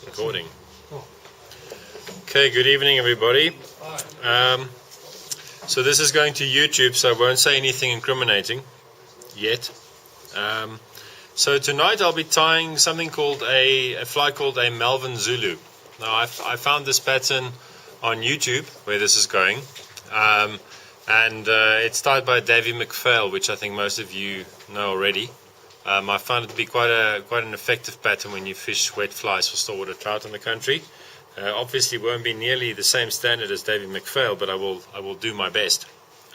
Recording. Okay, good evening everybody. So this is going to YouTube, so I won't say anything incriminating yet. So tonight I'll be tying something called a fly called a Malvin Zulu. Now I found this pattern on YouTube where this is going, and it's tied by Davy McPhail, which I think most of you know already. I found it to be quite an effective pattern when you fish wet flies for saltwater trout in the country. Obviously won't be nearly the same standard as Davy McPhail, but I will do my best.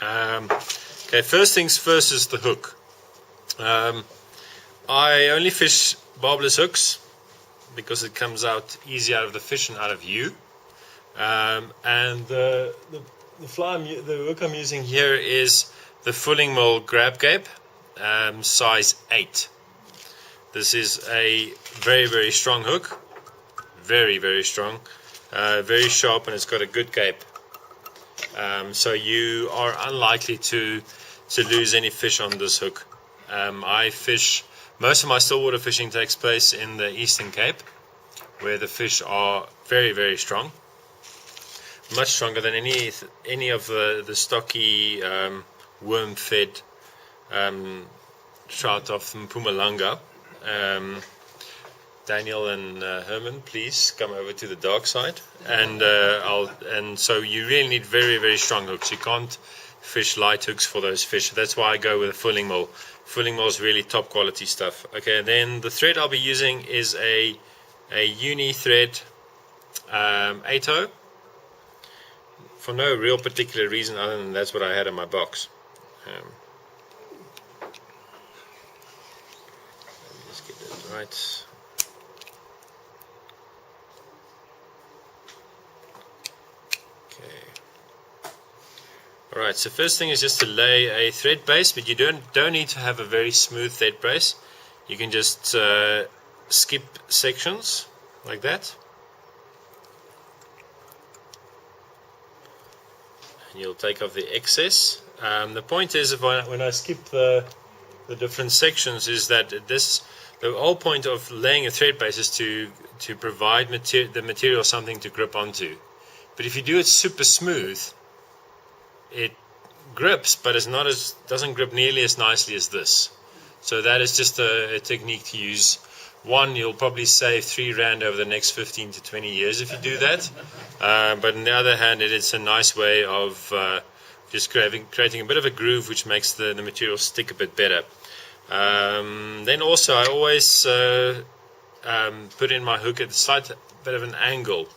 Okay, first things first is the hook. I only fish barbless hooks because it comes out easy out of the fish and out of you. And the hook I'm using here is the Fulling Mill Grab Gape, size 8. This is a very strong hook, very strong, very sharp, and it's got a good gape. So you are unlikely to lose any fish on this hook. Most of my saltwater fishing takes place in the Eastern Cape, where the fish are very strong, much stronger than any of the stocky worm-fed trout off Mpumalanga. Daniel and Herman, please come over to the dark side, and so you really need very strong hooks. You can't fish light hooks for those fish. That's why I go with a Fulling Mill. Fulling Mill is really top quality stuff. Okay, then the thread I'll be using is a uni thread 8/0, for no real particular reason other than that's what I had in my box. Let's get that right. Alright, so first thing is just to lay a thread base, but you don't need to have a very smooth thread base. You can just skip sections like that. And you'll take off the excess. The point is, when I skip the different sections, is that the whole point of laying a thread base is to provide the material something to grip onto. But if you do it super smooth, it grips, but doesn't grip nearly as nicely as this. So that is just a technique to use. One, you'll probably save R3 over the next 15 to 20 years if you do that. But on the other hand, it's a nice way of just creating a bit of a groove, which makes the material stick a bit better. Then also, I always put in my hook at a slight bit of an angle,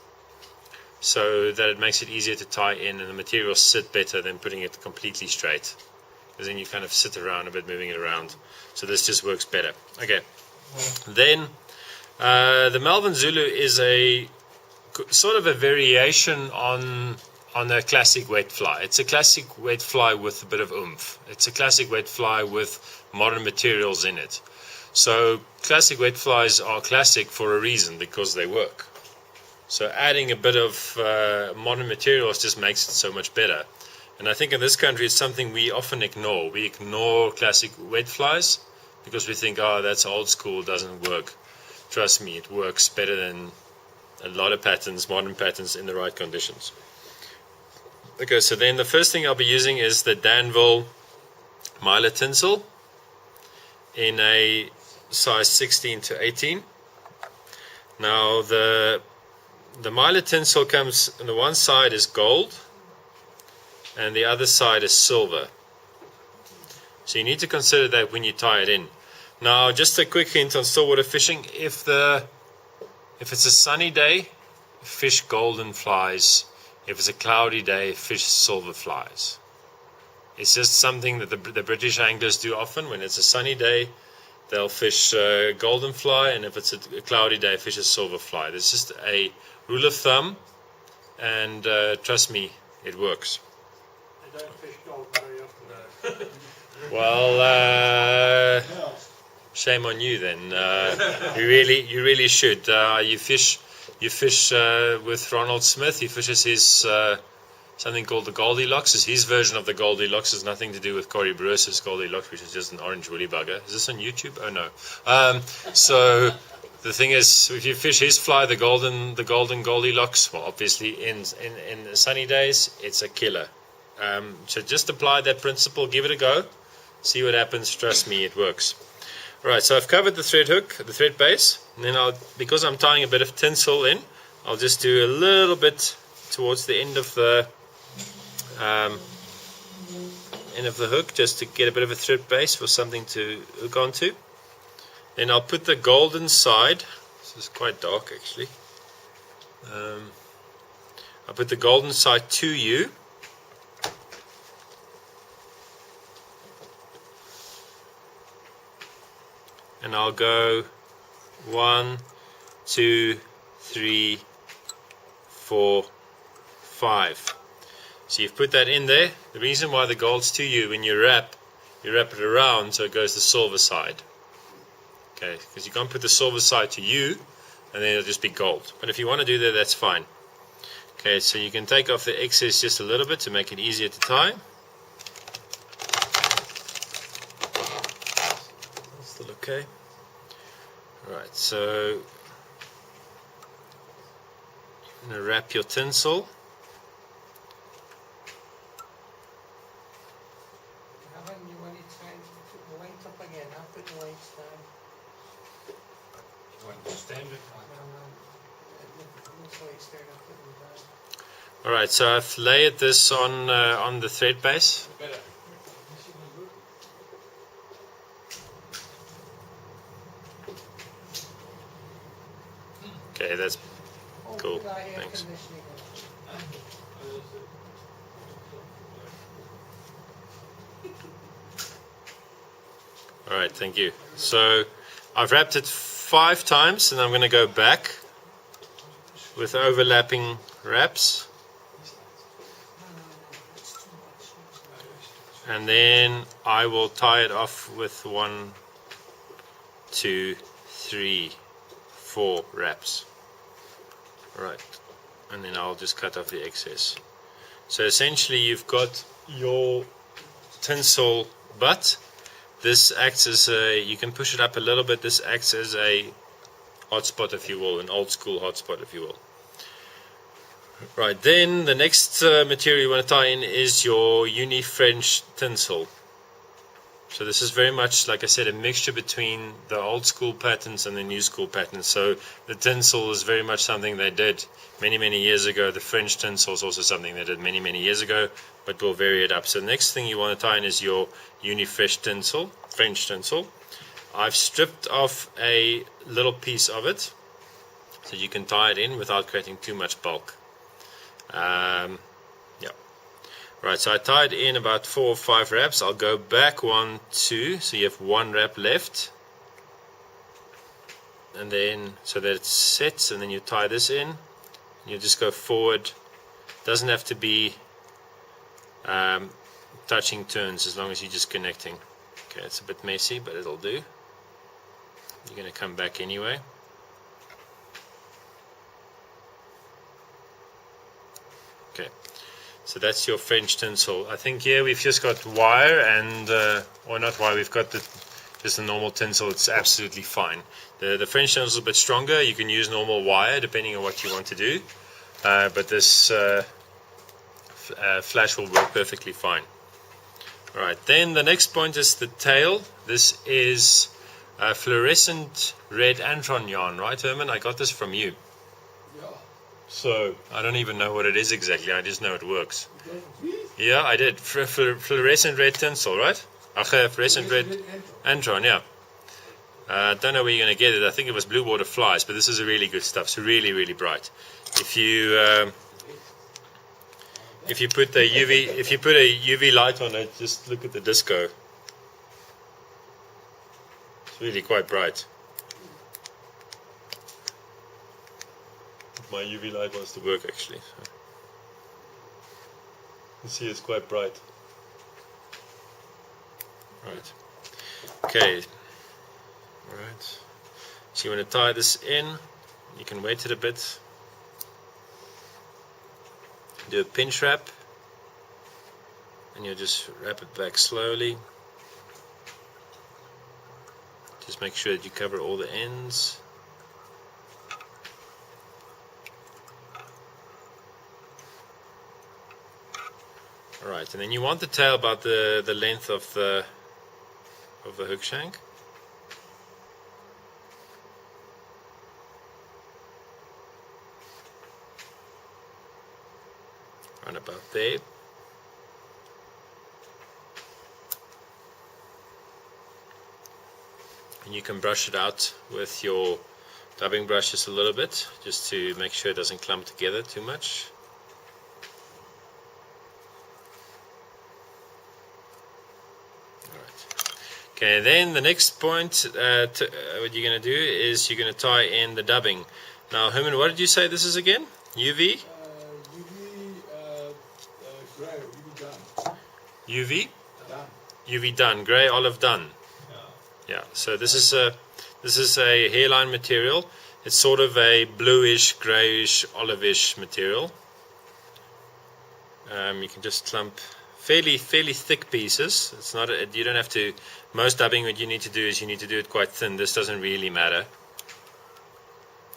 so that it makes it easier to tie in and the material sit better than putting it completely straight, because then you kind of sit around a bit, moving it around. So this just works better. Okay, then the Malvin Zulu is a sort of a variation on a classic wet fly. It's a classic wet fly with a bit of oomph. It's a classic wet fly with modern materials in it. So classic wet flies are classic for a reason, because they work. So adding a bit of modern materials just makes it so much better. And I think in this country it's something we often ignore. We ignore classic wet flies because we think, oh, that's old school, doesn't work. Trust me, it works better than a lot of patterns, modern patterns, in the right conditions. Okay, so then the first thing I'll be using is the Danville Mylar tinsel in a size 16 to 18. Now the Mylar tinsel comes, on the one side is gold and the other side is silver. So you need to consider that when you tie it in. Now, just a quick hint on saltwater fishing: if it's a sunny day, fish golden flies. If it's a cloudy day, fish silver flies. It's just something that the British anglers do often. When it's a sunny day, they'll fish golden fly, and if it's a cloudy day, fish a silver fly. There's just a rule of thumb, and trust me, it works. They don't fish gold very often. Well, shame on you then. You really should. You fish with Ronald Smith. He fishes his something called the Goldilocks. Is his version of the Goldilocks. Has nothing to do with Corey Bruce's Goldilocks, which is just an orange woolly bugger. Is this on YouTube? Oh no. So the thing is, if you fish his fly, the golden Goldilocks, well, obviously in the sunny days, it's a killer. So just apply that principle, give it a go, see what happens. Trust me, it works. Right, so I've covered the thread hook, the thread base, and then because I'm tying a bit of tinsel in, I'll just do a little bit towards the end of the hook, just to get a bit of a thread base for something to hook onto. Then I'll put the golden side. This is quite dark actually. I'll put the golden side to you. And I'll go 1, 2, 3, 4, 5. So you've put that in there. The reason why the gold's to you, when you wrap it around so it goes the silver side. Okay, because you can't put the silver side to you and then it'll just be gold. But if you want to do that, that's fine. Okay, so you can take off the excess just a little bit to make it easier to tie. Still okay. Alright, so you're going to wrap your tinsel. Alright, so I've layered this on the thread base. Okay, that's cool. Thanks. Alright, thank you. So I've wrapped it 5 times and I'm going to go back with overlapping wraps. And then I will tie it off with 1, 2, 3, 4 wraps. Right, and then I'll just cut off the excess. So essentially you've got your tinsel butt. This acts as you can push it up a little bit, this acts as a hotspot, if you will, an old school hotspot, if you will. Right, then the next material you want to tie in is your uni French tinsel. So this is very much, like I said, a mixture between the old school patterns and the new school patterns. So the tinsel is very much something they did many years ago. The French tinsel is also something they did many years ago, but we'll vary it up. So the next thing you want to tie in is your uni French tinsel. I've stripped off a little piece of it so you can tie it in without creating too much bulk. Right, so I tied in about 4 or 5 wraps. I'll go back 1, 2, so you have 1 wrap left, and then so that it sets, and then you tie this in. You just go forward. Doesn't have to be touching turns, as long as you're just connecting. Okay, it's a bit messy, but it'll do. You're going to come back anyway. Okay. So that's your French tinsel. I think here we've just got wire and, or not wire, we've got just the normal tinsel. It's absolutely fine. The French tinsel is a bit stronger. You can use normal wire depending on what you want to do. But this flash will work perfectly fine. Alright, then the next point is the tail. This is fluorescent red Antron yarn, right Herman? I got this from you. So, I don't even know what it is exactly, I just know it works. Yeah, I did. Fluorescent red tinsel, right? Fluorescent red Antron, yeah. I don't know where you're going to get it. I think it was Blue Water Flies, but this is a really good stuff. It's really bright. If you put a UV light on it, just look at the disco. It's really quite bright. My UV light wants to work actually. So. You see, it's quite bright. Right. Okay. Alright. So you want to tie this in. You can weight it a bit. Do a pinch wrap. And you just wrap it back slowly. Just make sure that you cover all the ends. Alright, and then you want the tail about the length of the hook shank. Right about there. And you can brush it out with your dubbing brush just a little bit, just to make sure it doesn't clump together too much. Okay, then the next point, what you're going to do is you're going to tie in the dubbing. Now, Herman, what did you say this is again? UV? Grey, UV done. UV? Done. UV done, grey olive done. Yeah. So this is a hairline material. It's sort of a bluish, greyish, olivish material. You can just clump fairly thick pieces. It's not you don't have to. Most dubbing, what you need to do is you need to do it quite thin. This doesn't really matter.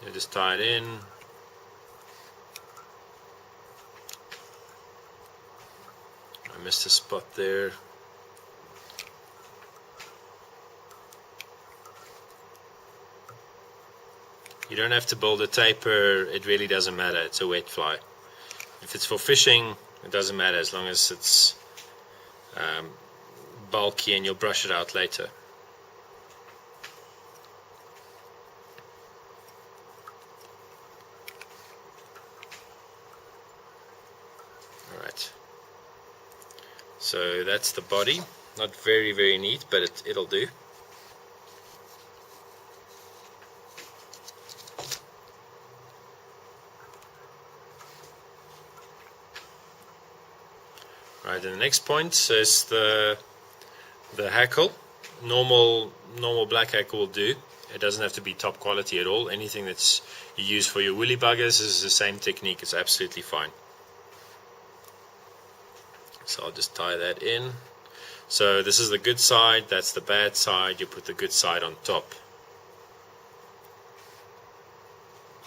You just tie it in. I missed a spot there. You don't have to build a taper. It really doesn't matter. It's a wet fly. If it's for fishing, it doesn't matter as long as it's bulky and you'll brush it out later. Alright. So that's the body. Not very neat, but it'll do. Right, and the next point is the hackle. Normal black hackle will do. It doesn't have to be top quality at all. Anything that's you use for your woolly buggers is the same technique. It's absolutely fine. So I'll just tie that in. So this is the good side, that's the bad side. You put the good side on top.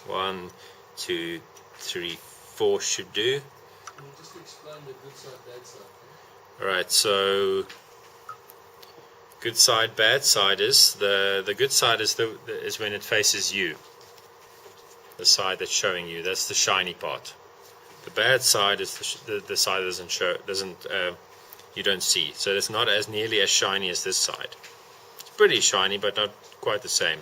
1, 2, 3, 4 should do. Can you just explain the good side, bad side? Alright, so good side, bad side is the good side is when it faces you. The side that's showing you, that's the shiny part. The bad side is the side that you don't see. So it's not as nearly as shiny as this side. It's pretty shiny, but not quite the same.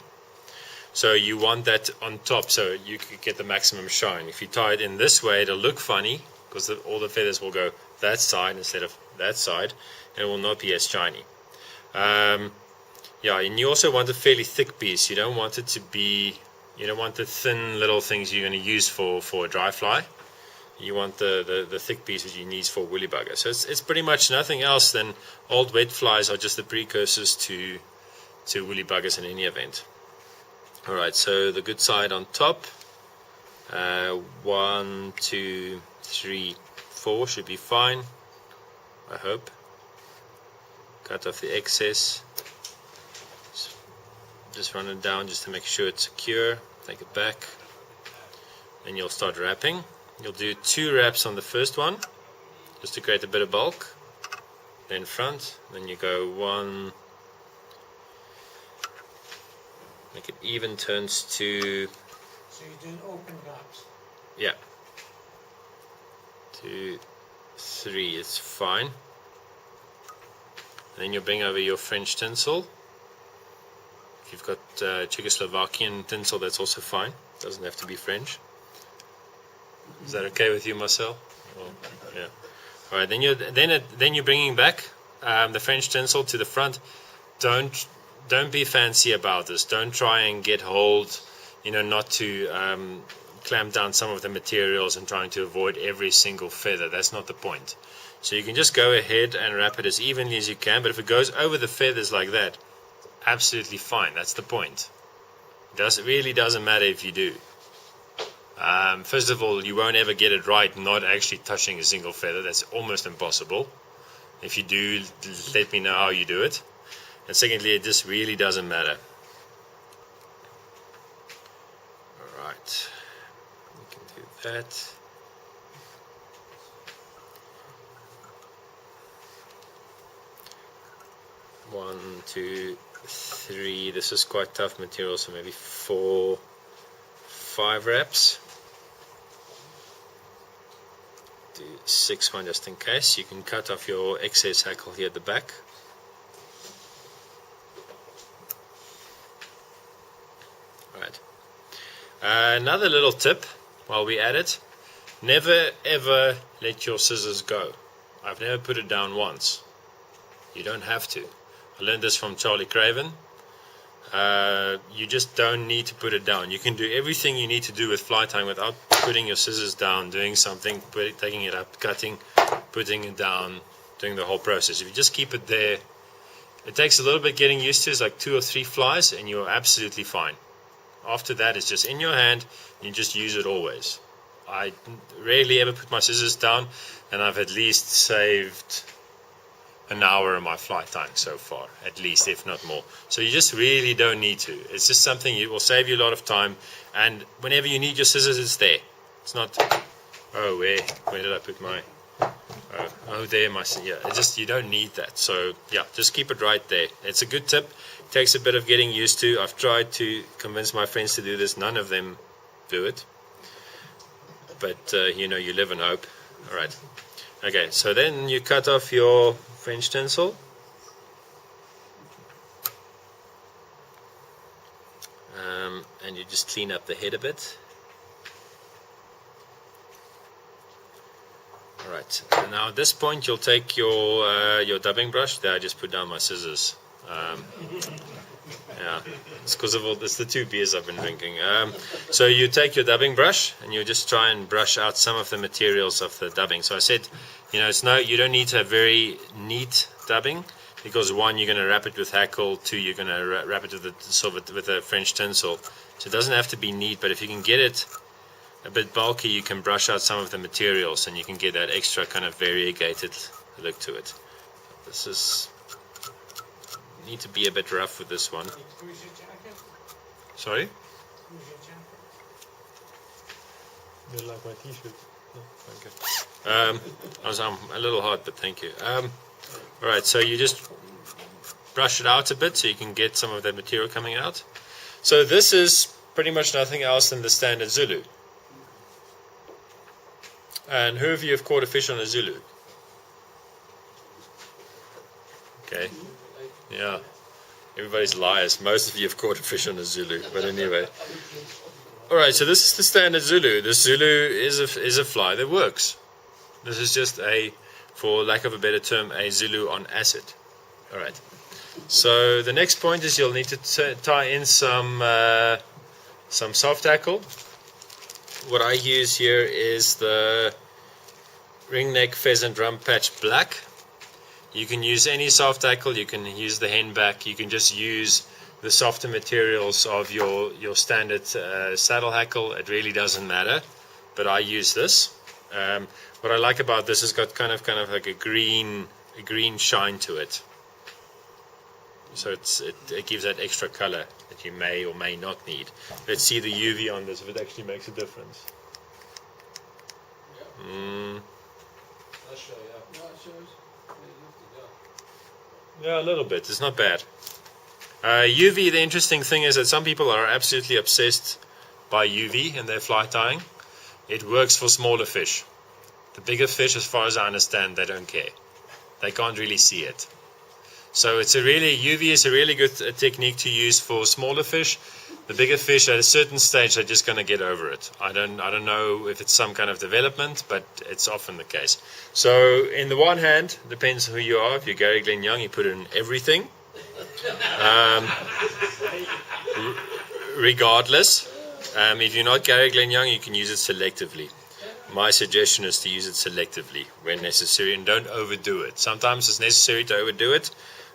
So you want that on top so you can get the maximum shine. If you tie it in this way, it'll look funny because all the feathers will go that side instead of that side, and it will not be as shiny. Yeah, and you also want a fairly thick piece. You don't want it to be, you don't want the thin little things you're going to use for a dry fly. You want the thick pieces you need for woolly bugger. So it's pretty much nothing else than old wet flies are just the precursors to woolly buggers in any event. Alright, so the good side on top. 1, 2, 3, 4 should be fine, I hope. Cut off the excess. Just run it down just to make sure it's secure. Take it back. Then you'll start wrapping. You'll do 2 wraps on the first one, just to create a bit of bulk. Then front, then you go 1, make it even turns to... So you're doing open gaps? Yeah. 2, 3, it's fine. And then you bring over your French tinsel. If you've got Czechoslovakian tinsel, that's also fine. Doesn't have to be French. Is that okay with you, Marcel? Well, yeah. All right. Then you're bringing back the French tinsel to the front. Don't be fancy about this. Don't try and get hold. Not to clamp down some of the materials and trying to avoid every single feather. That's not the point. So you can just go ahead and wrap it as evenly as you can. But if it goes over the feathers like that, absolutely fine. That's the point. It really doesn't matter if you do. First of all, you won't ever get it right not actually touching a single feather. That's almost impossible. If you do, let me know how you do it. And secondly, it just really doesn't matter. Alright, we can do that. 1, 2, 3. This is quite tough material, so maybe 4, 5 wraps. Do 6 one just in case. You can cut off your excess hackle here at the back. Right. Another little tip while we're at it: never ever let your scissors go. I've never put it down once. You don't have to. I learned this from Charlie Craven. You just don't need to put it down. You can do everything you need to do with fly tying without putting your scissors down, doing something, taking it up, cutting, putting it down, doing the whole process. If you just keep it there, it takes a little bit getting used to. It's like 2 or 3 flies and you're absolutely fine. After that, it's just in your hand, you just use it always. I rarely ever put my scissors down, and I've at least saved an hour of my fly tying so far, at least, if not more. So you just really don't need to. It's just something that will save you a lot of time, and whenever you need your scissors, it's there. It's not, oh, where did I put my, oh, there, yeah, it's just, you don't need that. So yeah, just keep it right there. It's a good tip. It takes a bit of getting used to. I've tried to convince my friends to do this. None of them do it, but you know, you live in hope. All right. Okay, so then you cut off your French tinsel. And you just clean up the head a bit. Alright, and now at this point you'll take your dubbing brush. There, I just put down my scissors. Yeah, it's because of all this, the 2 beers I've been drinking. So you take your dubbing brush and you just try and brush out some of the materials of the dubbing. So I said, you know, you don't need to have very neat dubbing, because 1, you're going to wrap it with hackle, 2, you're going to wrap it with a French tinsel. So it doesn't have to be neat, but if you can get it a bit bulky, you can brush out some of the materials and you can get that extra kind of variegated look to it. This is, need to be a bit rough with this one. Who's your jacket? Sorry? Who's your jacket? You like my t-shirt? Thank you. I'm a little hot, but thank you. Alright, so you just brush it out a bit so you can get some of that material coming out. So this is pretty much nothing else than the standard Zulu. And who of you have caught a fish on a Zulu? Okay. Yeah. Everybody's liars. Most of you have caught a fish on a Zulu. But anyway. Alright, so this is the standard Zulu. The Zulu is a fly that works. This is just for lack of a better term, a Zulu on acid. Alright. So the next point is you'll need to tie in some soft tackle. What I use here is the ringneck pheasant drum patch black. You can use any soft tackle. You can use the henback. You can just use the softer materials of your standard saddle hackle. It really doesn't matter, but I use this. What I like about this is got kind of like a green shine to it. So it gives that extra color that you may or may not need. Let's see the UV on this, if it actually makes a difference. I'll show you. No, it shows. Yeah, a little bit. It's not bad. UV, the interesting thing is that some people are absolutely obsessed by UV in their fly tying. It works for smaller fish. The bigger fish, as far as I understand, they don't care. They can't really see it. So UV is a really good technique to use for smaller fish. The bigger fish, at a certain stage, they're just going to get over it. I don't know if it's some kind of development, but it's often the case. So, in the one hand, depends who you are. If you're Gary Glenn Young, you put it in everything. Regardless, if you're not Gary Glenn Young, you can use it selectively. My suggestion is to use it selectively when necessary, and don't overdo it. Sometimes it's necessary to overdo it.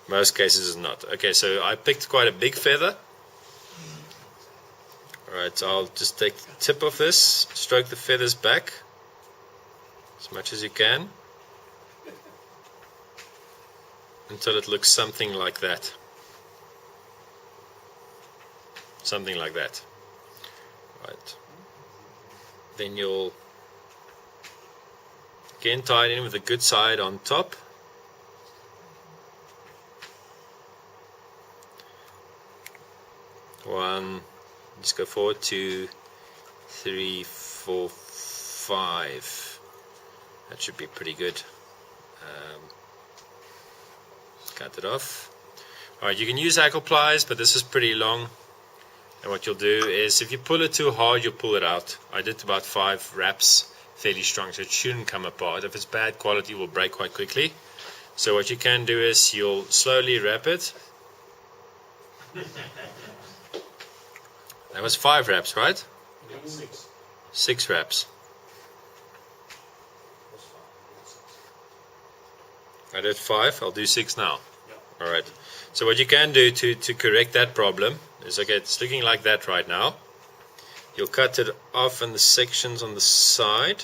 Most cases it's not. Okay, so I picked quite a big feather. Alright, so I'll just take the tip of this, stroke the feathers back as much as you can until it looks something like that. Something like that. Right. Then you'll again tie it in with the good side on top. 1, just go forward, 2, 3, 4, 5. That should be pretty good. Cut it off. Alright, you can use hackle pliers, but this is pretty long. And what you'll do is, if you pull it too hard, you'll pull it out. I did about 5 wraps, fairly strong, so it shouldn't come apart. If it's bad quality, it will break quite quickly. So what you can do is, you'll slowly wrap it. That was 5 wraps, right? 6. 6 wraps. I did 5, I'll do 6 now. Yeah. Alright, so what you can do to correct that problem is, okay, it's looking like that right now. You'll cut it off in the sections on the side.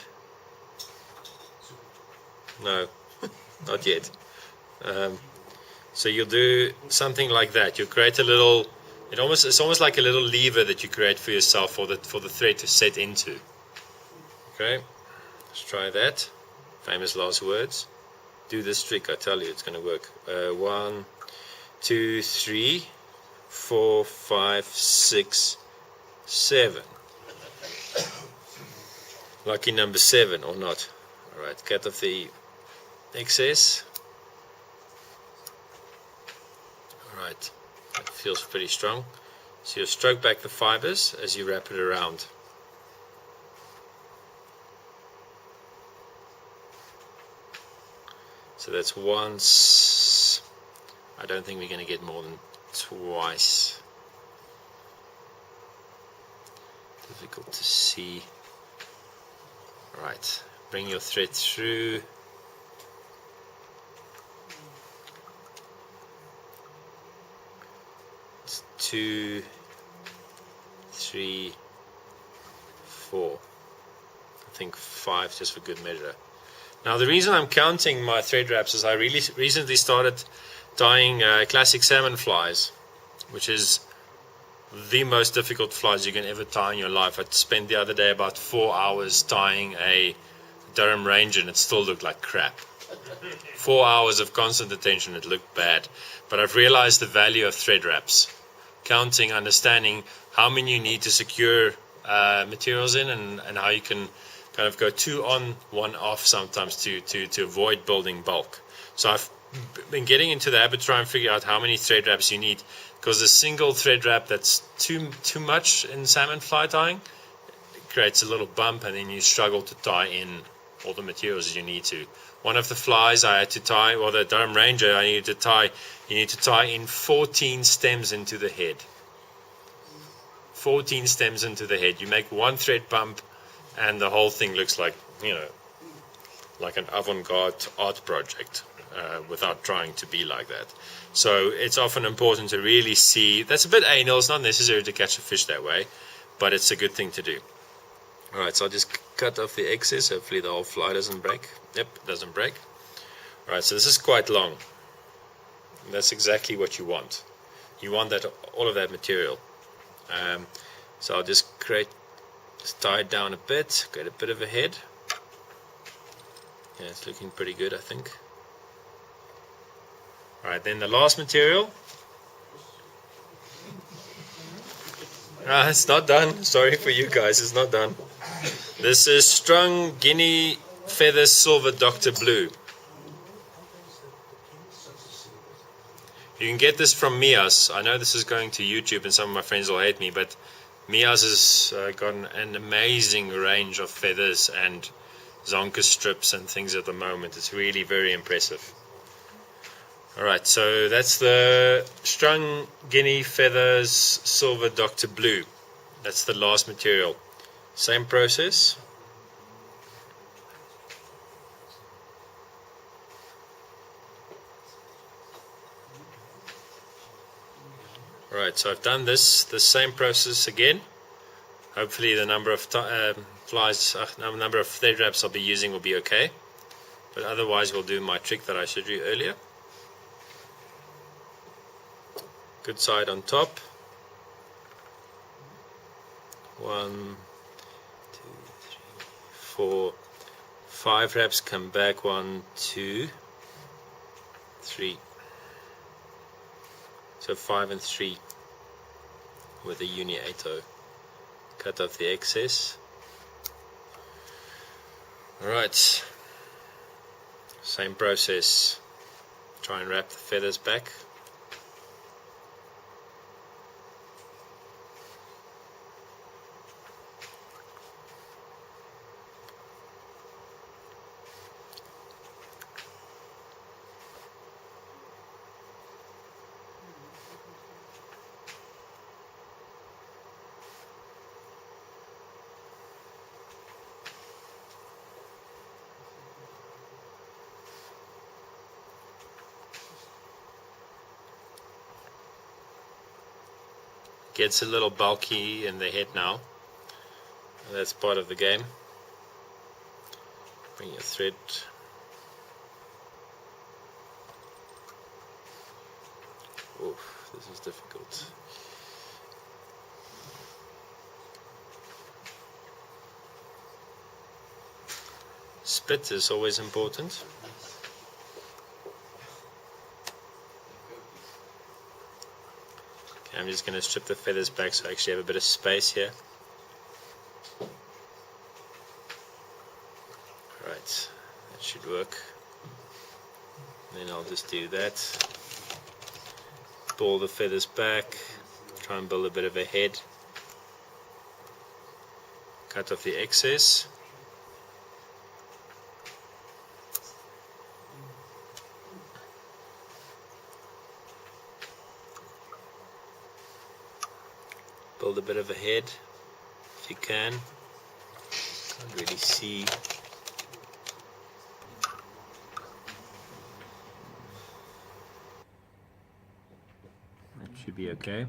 No, not yet. So you'll do something like that. You'll create a little, it's almost like a little lever that you create for yourself for the thread to set into. Okay, let's try that. Famous last words. Do this trick, I tell you, it's going to work. 1, 2, 3, 4, 5, 6, 7. Lucky number 7 or not. Alright, cut off the excess. Alright, that feels pretty strong. So you'll stroke back the fibers as you wrap it around. So that's once. I don't think we're going to get more than twice. Difficult to see. Right, bring your thread through. It's 2, 3, 4. I think 5 just for good measure. Now the reason I'm counting my thread wraps is I recently started tying classic salmon flies, which is the most difficult flies you can ever tie in your life. I spent the other day about 4 hours tying a Durham Ranger and it still looked like crap. 4 hours of constant attention, it looked bad. But I've realized the value of thread wraps. Counting, understanding how many you need to secure materials in and how you can kind of go 2 on, 1 off sometimes to avoid building bulk. So I've been getting into the habit to try and figure out how many thread wraps you need, because a single thread wrap that's too much in salmon fly tying creates a little bump and then you struggle to tie in all the materials you need to. One of the flies I had to tie, or the Durham Ranger I needed to tie, you need to tie in 14 stems into the head. 14 stems into the head. You make 1 thread bump and the whole thing looks like, like an avant-garde art project, without trying to be like that. So it's often important to really see. That's a bit anal. It's not necessary to catch a fish that way, but it's a good thing to do. Alright, so I'll just cut off the excess. Hopefully the whole fly doesn't break. Yep, it doesn't break. Alright, so this is quite long. That's exactly what you want. You want that, all of that material. So I'll just tie it down a bit, get a bit of a head. Yeah, it's looking pretty good, I think. Alright, then the last material. It's not done. Sorry for you guys, it's not done. This is strung Guinea Feather Silver Dr. Blue. You can get this from Mias. I know this is going to YouTube and some of my friends will hate me, but Mias has got an amazing range of feathers and zonka strips and things at the moment. It's really very impressive. Alright, so that's the strung Guinea Feathers Silver Dr. Blue. That's the last material. Same process. Alright, so I've done the same process again. Hopefully the number of number of thread wraps I'll be using will be okay. But otherwise we'll do my trick that I showed you earlier. Good side on top. 1, 2, 3, 4, 5 wraps, come back, 1, 2, 3. So 5 and 3. with a uni-8 cut off the excess. Alright, same process, try and wrap the feathers back. Gets a little bulky in the head now. That's part of the game. Bring your thread. Oof, this is difficult. Split is always important. I'm just going to strip the feathers back so I actually have a bit of space here. Right, that should work. Then I'll just do that. Pull the feathers back, try and build a bit of a head. Cut off the excess. Build a bit of a head if you can. Can't really see. That should be okay.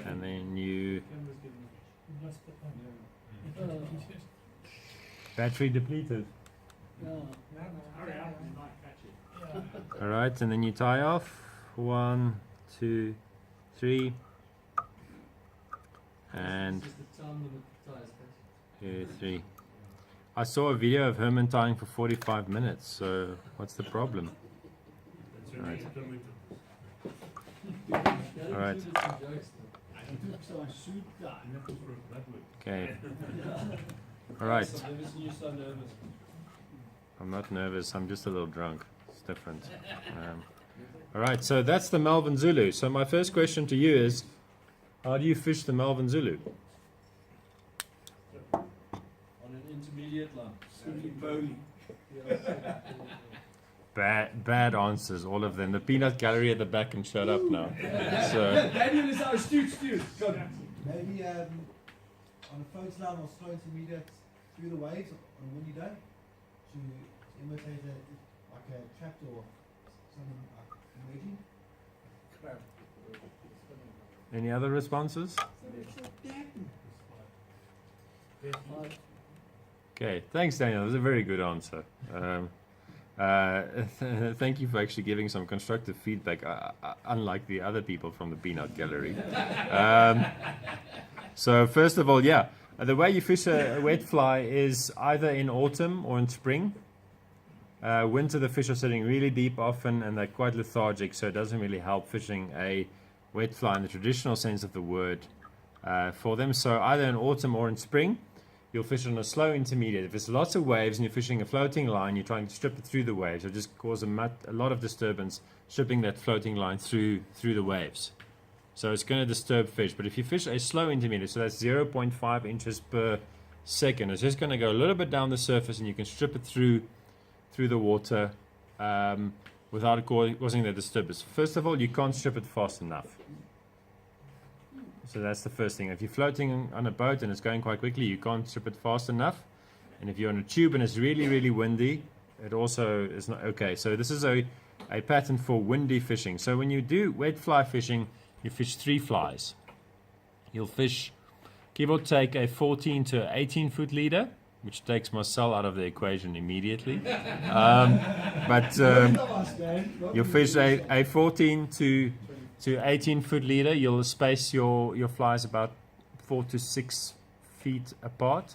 And then you battery depleted. Alright, and then you tie off. 1, 2, 3. And 2, 3. I saw a video of Herman tying for 45 minutes, so what's the problem? Alright. Alright. Okay. Alright. I'm not nervous, I'm just a little drunk. It's different. Alright, so that's the Malvin Zulu. So my first question to you is, how do you fish the Malvin Zulu? On an intermediate line. Bad answers, all of them. The peanut gallery at the back can shut up now. So Daniel is our student. Maybe on a float line or slow intermediate through the waves on a windy day to imitate like a trapdoor, something like emerging. any other responses? Okay, thanks Daniel, that was a very good answer. Thank you for actually giving some constructive feedback, unlike the other people from the peanut gallery. So first of all, yeah, the way you fish a wet fly is either in autumn or in spring. Winter the fish are sitting really deep often and they're quite lethargic, so it doesn't really help fishing a wet fly in the traditional sense of the word for them. So either in autumn or in spring, you'll fish on a slow intermediate. If there's lots of waves and you're fishing a floating line, you're trying to strip it through the waves. It'll just cause a lot of disturbance stripping that floating line through the waves. So it's going to disturb fish. But if you fish a slow intermediate, so that's 0.5 inches per second, it's just going to go a little bit down the surface and you can strip it through the water without causing the disturbance. First of all, you can't strip it fast enough. So that's the first thing. If you're floating on a boat and it's going quite quickly, you can't strip it fast enough. And if you're on a tube and it's really, really windy, it also is not okay. So this is a pattern for windy fishing. So when you do wet fly fishing, you fish 3 flies. You'll fish, give or take, a 14 to 18 foot leader, which takes Marcel out of the equation immediately. You'll fish a 14 to 18 foot leader. You'll space your flies about 4 to 6 feet apart.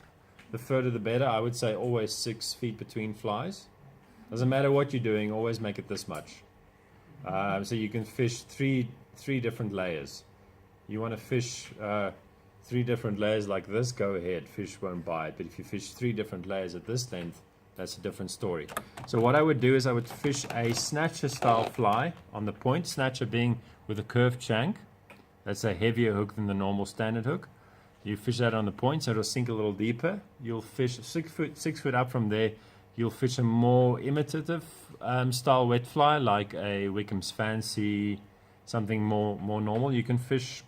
The further the better. I would say always 6 feet between flies. Doesn't matter what you're doing, always make it this much. So you can fish three different layers. You want to fish 3 different layers like this, go ahead, fish won't bite. But if you fish 3 different layers at this length, that's a different story. So what I would do is I would fish a snatcher style fly on the point, snatcher being with a curved shank. That's a heavier hook than the normal standard hook. You fish that on the point, so it'll sink a little deeper. You'll fish 6 foot up from there. You'll fish a more imitative style wet fly, like a Wickham's Fancy, something more normal. You can fish,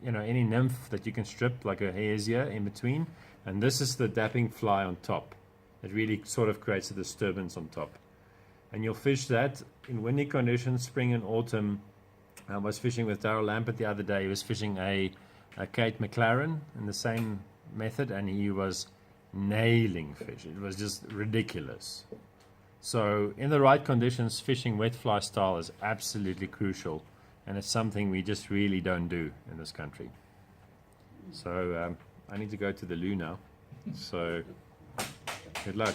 any nymph that you can strip, like a hare's ear in between. And this is the dapping fly on top. It really sort of creates a disturbance on top. And you'll fish that in windy conditions, spring and autumn. I was fishing with Darryl Lampert the other day. He was fishing a Kate McLaren in the same method, and he was nailing fish. It was just ridiculous. So in the right conditions, fishing wet fly style is absolutely crucial, and it's something we just really don't do in this country. So I need to go to the loo now. So good luck.